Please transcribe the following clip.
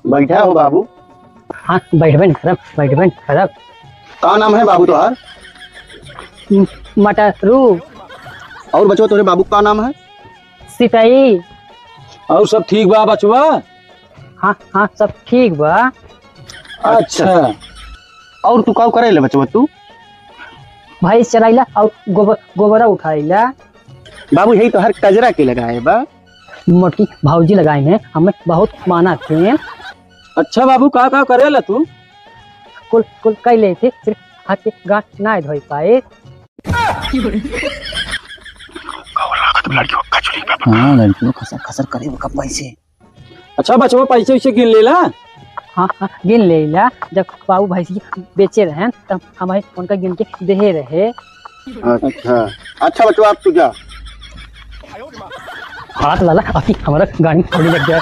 बैठा हो बाबू? हाँ बैठबेन खराब बैठबेन खराब। का नाम है बाबू तोहार? मटरू। और बचवा तोरे बाबू का नाम है? सिपाही। और सब ठीक बा बचवा? हाँ हाँ सब ठीक बा। अच्छा। और तू का करे ले बचवा तू? भाई चलाइला और गोबरा उठाइला। बाबू यही तो हर कजरा के लगाए बा। मोटकी भाऊजी लगाए हैं, हमें बहुत माना थे। अच्छा बाबू का करेला तू? कुल कुल कैले थे, सिर्फ हाथ के गांठ ना धोई पाए। हाँ लड़कियों खसर खसर करे वो कब पैसे। अच्छा बचवा पैसे वैसे गिन लेला? हाँ हाँ गिन लेला। जब बाबू भैंसी बेचे रहे तब हमें उनका गिन के दे रहे। अच्छा अच्छा बचवा आप तू जा। हाथ लाला अभी हमारा गाड़ी थोड़ी लग जाए।